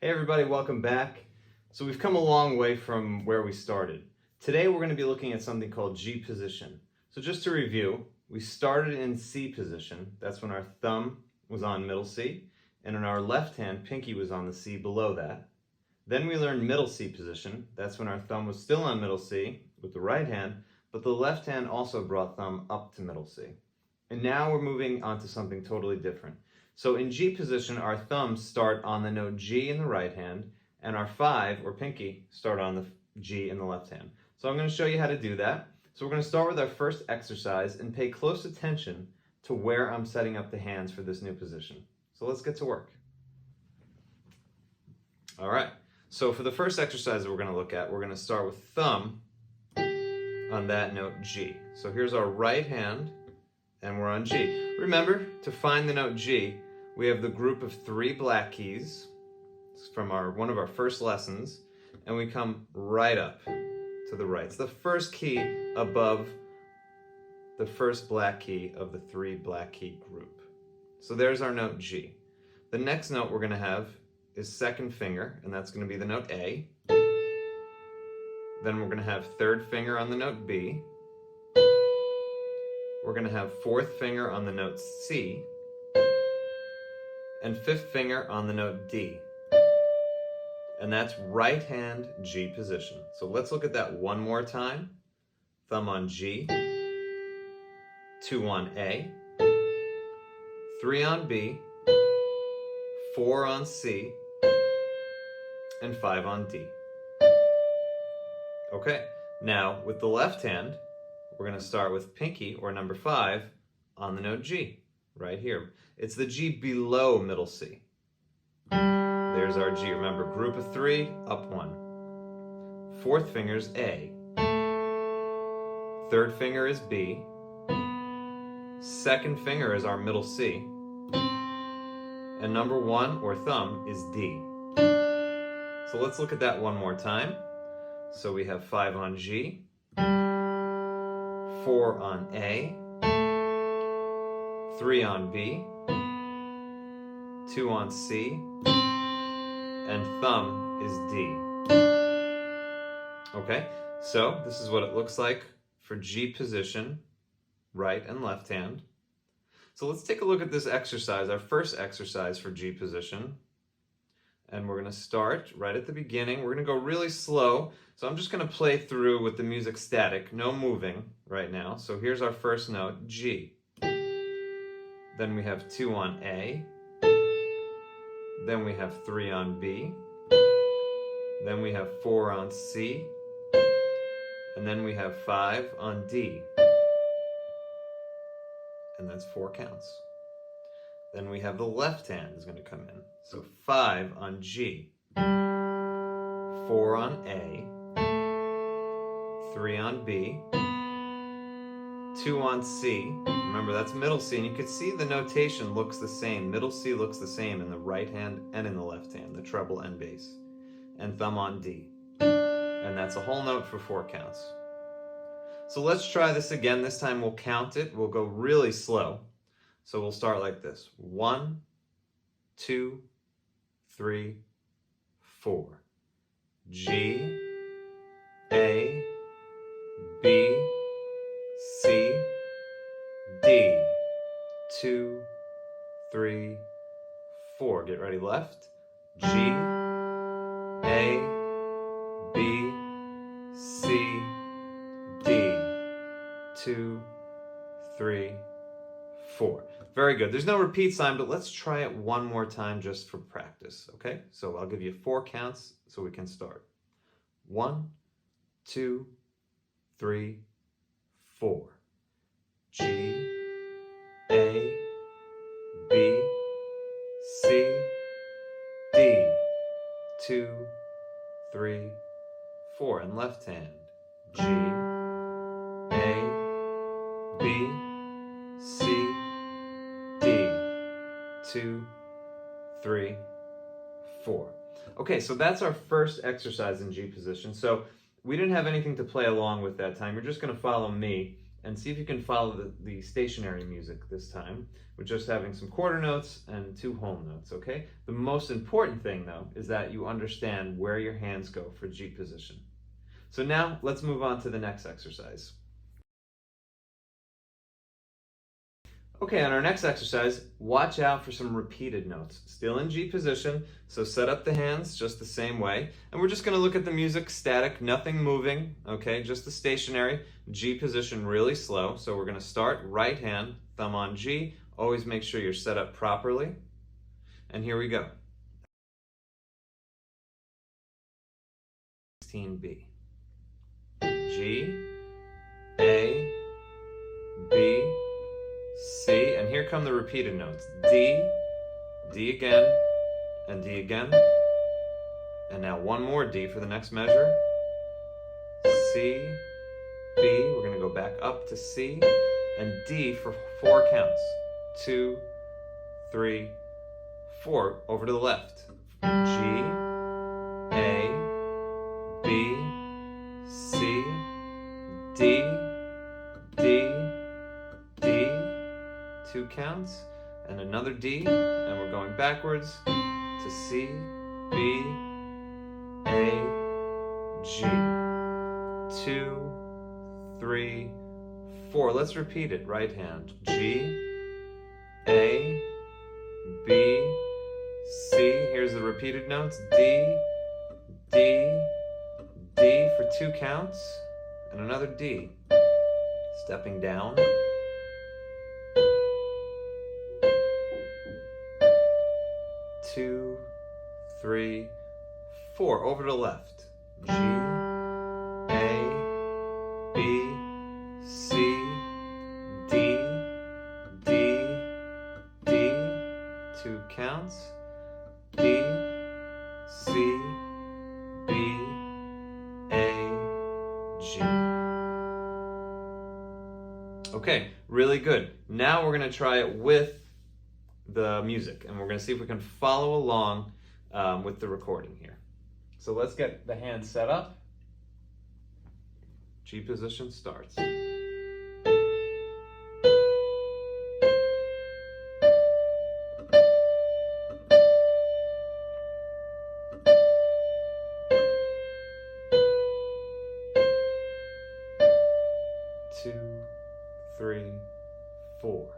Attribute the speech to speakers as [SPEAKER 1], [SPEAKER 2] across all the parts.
[SPEAKER 1] Hey everybody, welcome back. So we've come a long way from where we started. Today we're going to be looking at something called G position. So just to review, we started in C position. That's when our thumb was on middle C, and in our left hand, pinky was on the C below that. Then we learned middle C position. That's when our thumb was still on middle C with the right hand, but the left hand also brought thumb up to middle C. And now we're moving on to something totally different. So in G position, our thumbs start on the note G in the right hand, and our 5, or pinky, start on the G in the left hand. So I'm going to show you how to do that. So we're going to start with our first exercise and pay close attention to where I'm setting up the hands for this new position. So let's get to work. All right, so for the first exercise that we're going to look at, we're going to start with thumb on that note G. So here's our right hand, and we're on G. Remember, to find the note G, we have the group of 3 black keys from one of our first lessons, and we come right up to the right. It's the first key above the first black key of the 3 black key group. So there's our note G. The next note we're going to have is second finger, and that's going to be the note A. Then we're going to have third finger on the note B. We're going to have fourth finger on the note C, and fifth finger on the note D. And that's right hand G position. So let's look at that one more time. Thumb on G, 2 on A, 3 on B, 4 on C, and 5 on D. Okay, now with the left hand, we're going to start with pinky, or number 5, on the note G, right here. It's the G below middle C. There's our G. Remember, group of 3, up 1. Fourth finger is A. Third finger is B. Second finger is our middle C. And number 1, or thumb, is D. So let's look at that one more time. So we have 5 on G, 4 on A, 3 on B, 2 on C, and thumb is D. Okay, so this is what it looks like for G position, right and left hand. So let's take a look at this exercise, our first exercise for G position. And we're going to start right at the beginning. We're going to go really slow. So I'm just going to play through with the music static, no moving right now. So here's our first note, G. Then we have 2 on A. Then we have 3 on B. Then we have 4 on C. And then we have 5 on D. And that's 4 counts. Then we have the left hand is going to come in. So 5 on G, 4 on A, 3 on B, 2 on C. Remember, that's middle C, and you can see the notation looks the same. Middle C looks the same in the right hand and in the left hand, the treble and bass. And thumb on D. And that's a whole note for 4 counts. So let's try this again. This time we'll count it. We'll go really slow. So we'll start like this. 1, 2, 3, 4. G, A, B, C, D. 2, 3, 4. Get ready, left. G, A, B, C, D. 2, 3, 4. Very good. There's no repeat sign, but let's try it one more time just for practice, okay? So I'll give you 4 counts so we can start. 1, 2, 3, 4. G, A, B, C, D. 2, 3, 4. And left hand. G, A, B, C, 2, 3, 4. Okay, so that's our first exercise in G position. So we didn't have anything to play along with that time. You're just going to follow me and see if you can follow the stationary music this time. We're just having some quarter notes and 2 whole notes, okay? The most important thing, though, is that you understand where your hands go for G position. So now, let's move on to the next exercise. Okay, on our next exercise, watch out for some repeated notes. Still in G position, so set up the hands just the same way. And we're just gonna look at the music static, nothing moving, okay? Just the stationary, G position really slow. So we're gonna start right hand, thumb on G. Always make sure you're set up properly. And here we go. 16B. G, A, B, C, and here come the repeated notes. D, D again, and D again. And now one more D for the next measure. C, B, we're gonna go back up to C, and D for 4 counts. 2, 3, 4, over to the left. G, A, B, C, D, D, D, 2 counts, and another D, and we're going backwards to C, B, A, G. 2, 3, 4. Let's repeat it. Right hand. G, A, B, C. Here's the repeated notes. D, D, D for 2 counts, and another D. Stepping down. 2, 3, 4. Over to the left. G, A, B, C, D, D, D. 2 counts. D, C, B, A, G. Okay, really good. Now we're going to try it with the music, and we're going to see if we can follow along with the recording here. So let's get the hands set up. G position starts. 2, 3, 4.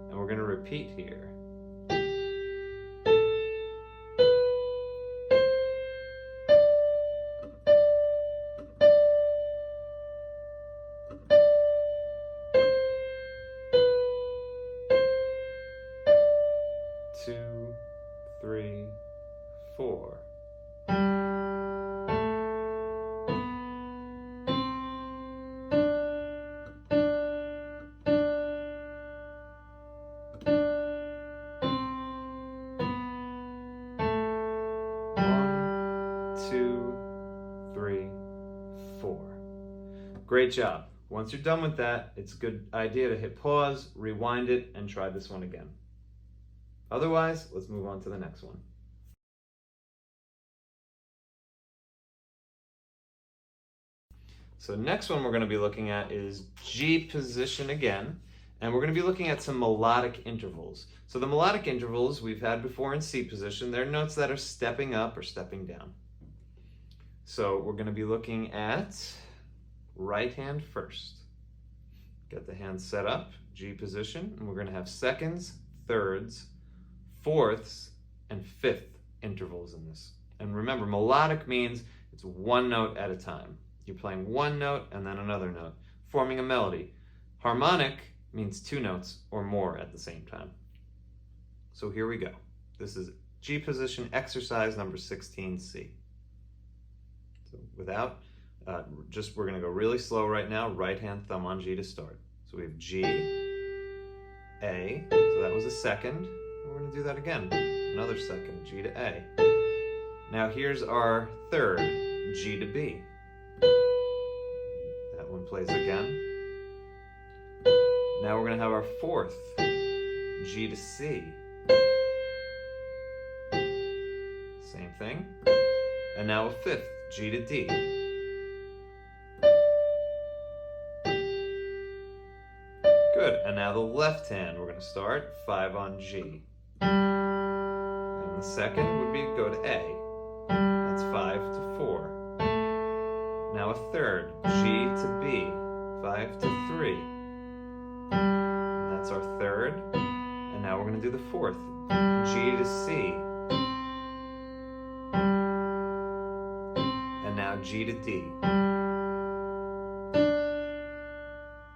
[SPEAKER 1] And we're going to repeat here. 2, 3, 4. Great job. Once you're done with that, it's a good idea to hit pause, rewind it, and try this one again. Otherwise, let's move on to the next one. So next one we're going to be looking at is G position again, and we're going to be looking at some melodic intervals. So the melodic intervals we've had before in C position, they're notes that are stepping up or stepping down. So we're going to be looking at right hand first. Get the hand set up, G position, and we're going to have seconds, thirds, fourths, and fifth intervals in this. And remember, melodic means it's one note at a time. You're playing one note and then another note, forming a melody. Harmonic means two notes or more at the same time. So here we go. This is G position exercise number 16C. So without, we're going to go really slow right now. Right hand thumb on G to start. So we have G, A, so that was a second. And we're going to do that again. Another second, G to A. Now here's our third, G to B. place again. Now we're going to have our fourth, G to C. Same thing. And now a fifth, G to D. Good. And now the left hand, we're going to start 5 on G. And the second would be go to A. That's 5 to 4. Now a third, G to B, 5 to 3. And that's our third. And now we're going to do the fourth, G to C. And now G to D.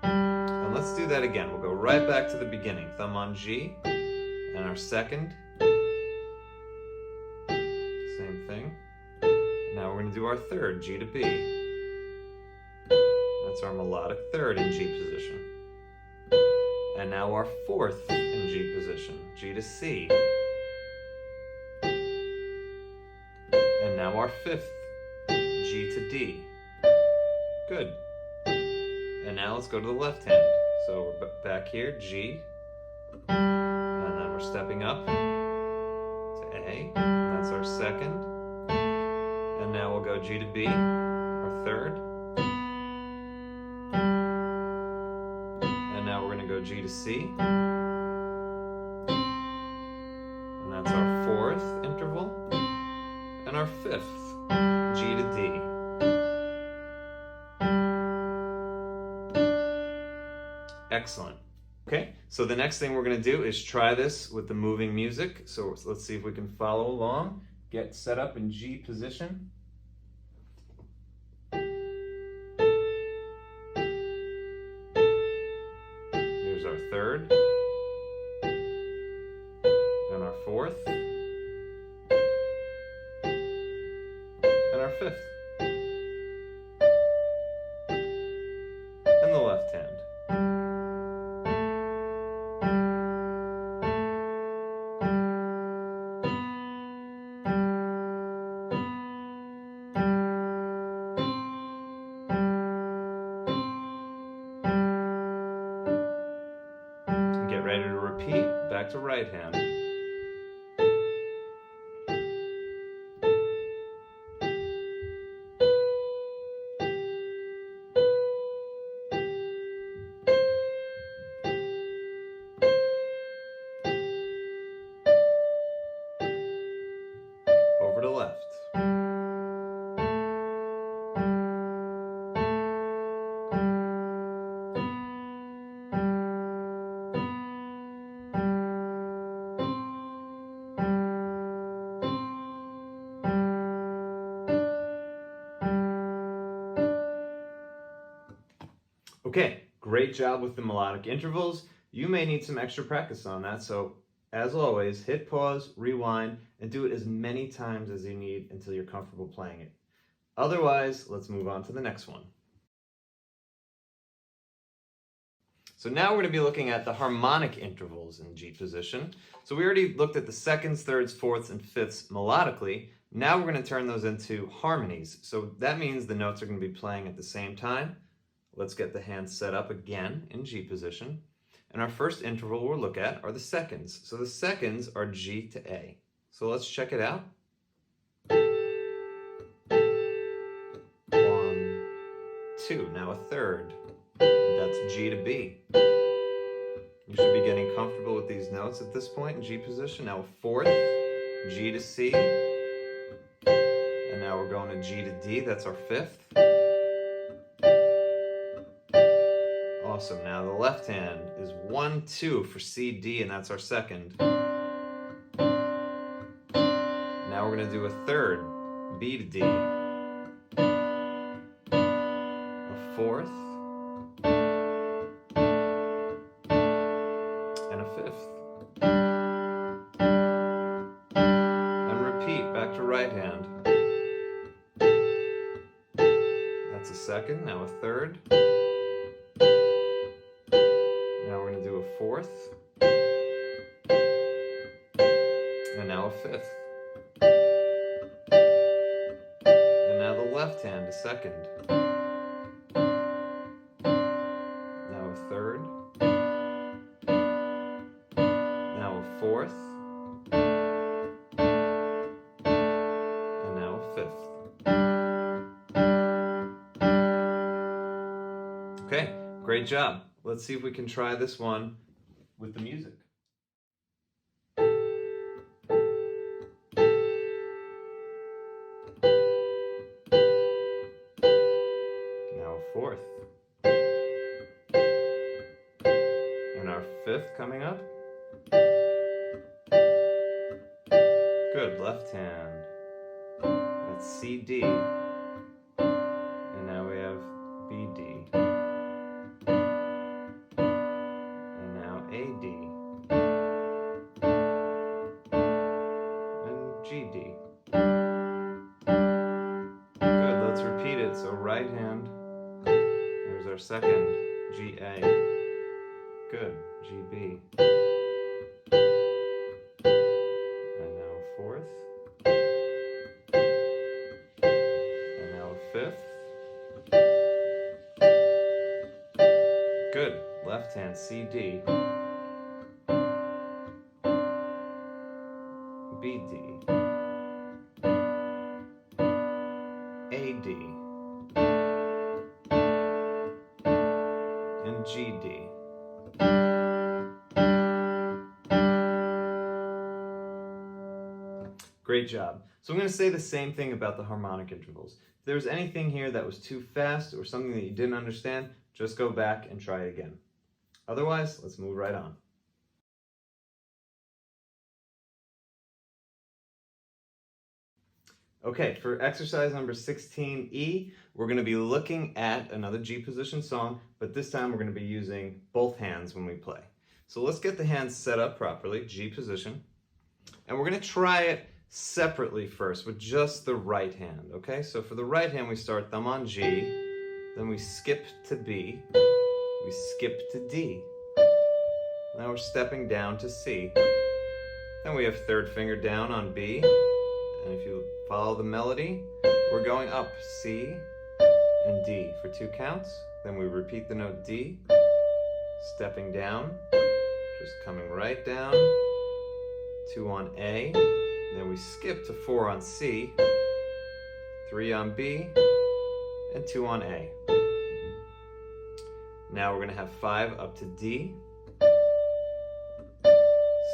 [SPEAKER 1] And let's do that again. We'll go right back to the beginning. Thumb on G, and our second. Same thing. Now we're going to do our third, G to B. That's our melodic third in G position. And now our fourth in G position, G to C. And now our fifth, G to D. Good. And now let's go to the left hand. So we're back here, G. And then we're stepping up to A. That's our second. And now we'll go G to B, our third. And now we're going to go G to C. And that's our fourth interval. And our fifth, G to D. Excellent. Okay, so the next thing we're going to do is try this with the moving music. So let's see if we can follow along. Get set up in G position. Here's our third. And our fourth. And our fifth. And the left hand. Get ready to repeat, back to right hand. Over to left. Okay, great job with the melodic intervals. You may need some extra practice on that, so as always, hit pause, rewind, and do it as many times as you need until you're comfortable playing it. Otherwise, let's move on to the next one. So now we're going to be looking at the harmonic intervals in G position. So we already looked at the seconds, thirds, fourths, and fifths melodically. Now we're going to turn those into harmonies. So that means the notes are going to be playing at the same time. Let's get the hands set up again in G position. And our first interval we'll look at are the seconds. So the seconds are G to A. So let's check it out. 1, 2. Now a third. That's G to B. You should be getting comfortable with these notes at this point in G position. Now a fourth, G to C. And now we're going to G to D. That's our fifth. Awesome. Now the left hand is 1, 2 for C, D, and that's our second. Now we're going to do a third, B to D. A fourth. And a fifth. And repeat, back to right hand. That's a second, now a third. Now we're going to do a fourth, and now a fifth, and now the left hand, a second, third. Now a fourth. And now a fifth. Okay, great job. Let's see if we can try this one with the music. Now a fourth. And our fifth coming up. Good, left hand. That's C, D. And now we have B, D. And now A, D. And G, D. Good, let's repeat it. So right hand. There's our second, G, A. Good, G, B. And now a fourth. And now a fifth. Good, left hand, C, D. B, D. A, D. And G, D. Great job. So I'm going to say the same thing about the harmonic intervals. If there's anything here that was too fast or something that you didn't understand, just go back and try it again. Otherwise, let's move right on. Okay, for exercise number 16E, we're going to be looking at another G position song, but this time we're going to be using both hands when we play. So let's get the hands set up properly, G position, and we're going to try it separately first with just the right hand, okay? So for the right hand, we start thumb on G, then we skip to B, we skip to D. Now we're stepping down to C. Then we have third finger down on B, and if you follow the melody, we're going up C and D for 2 counts. Then we repeat the note D, stepping down, just coming right down, 2 on A, then we skip to 4 on C, 3 on B, and 2 on A. Now we're going to have 5 up to D,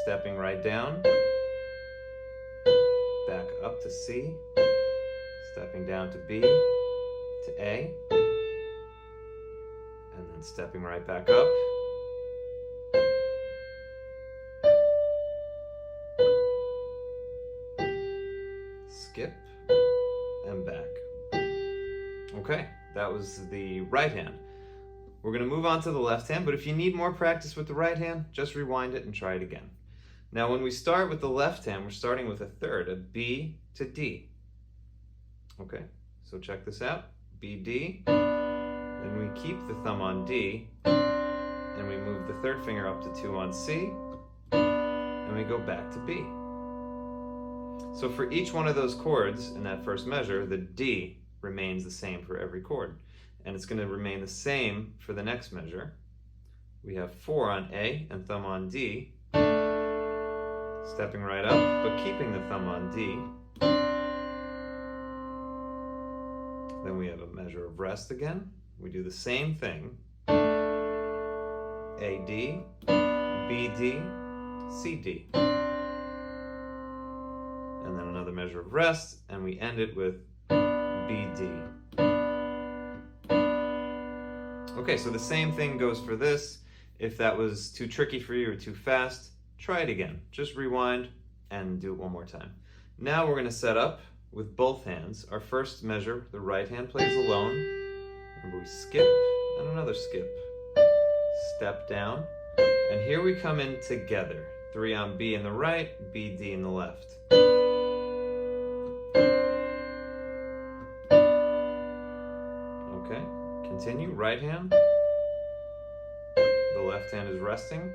[SPEAKER 1] stepping right down, back up to C, stepping down to B, to A, and then stepping right back up. Skip, and back. Okay, that was the right hand. We're going to move on to the left hand, but if you need more practice with the right hand, just rewind it and try it again. Now when we start with the left hand, we're starting with a third, a B to D. Okay, so check this out. B, D, then we keep the thumb on D, and we move the third finger up to 2 on C, and we go back to B. So for each one of those chords in that first measure, the D remains the same for every chord. And it's going to remain the same for the next measure. We have 4 on A and thumb on D, stepping right up, but keeping the thumb on D. Then we have a measure of rest again. We do the same thing. A, D, B, D, C, D. And then another measure of rest, and we end it with B, D. Okay, so the same thing goes for this. If that was too tricky for you or too fast, try it again. Just rewind and do it one more time. Now we're going to set up with both hands. Our first measure, the right hand plays alone. Remember, we skip and another skip. Step down. And here we come in together. 3 on B in the right, B, D in the left. Okay, continue, right hand. The left hand is resting.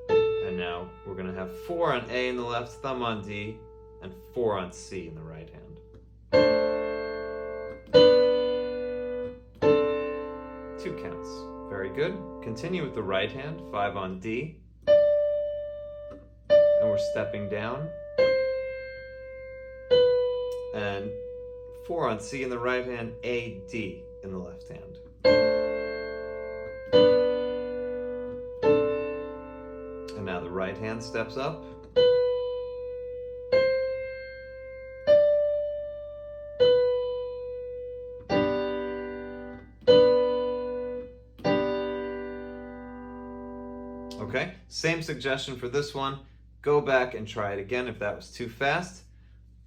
[SPEAKER 1] And now we're going to have 4 on A in the left, thumb on D, and 4 on C in the right hand. 2 counts. Very good. Continue with the right hand, 5 on D. And we're stepping down. And 4 on C in the right hand, A, D in the left hand. And now the right hand steps up. Okay, same suggestion for this one. Go back and try it again if that was too fast.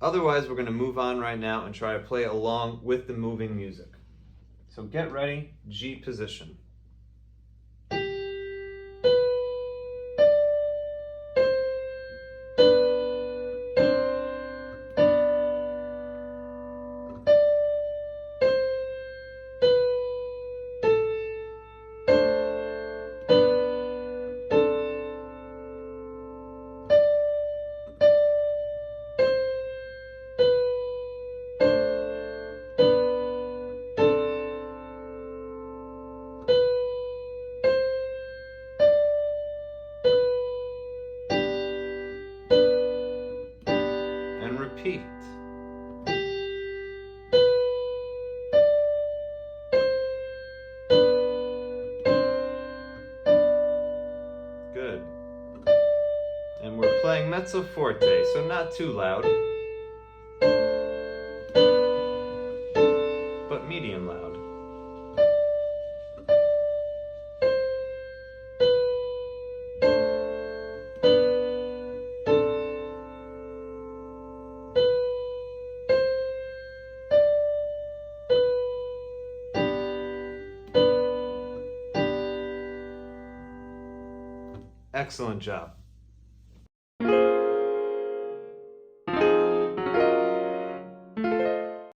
[SPEAKER 1] Otherwise, we're going to move on right now and try to play along with the moving music. So get ready, G position. And repeat. Good. And we're playing mezzo forte, so not too loud, but medium loud. Excellent job.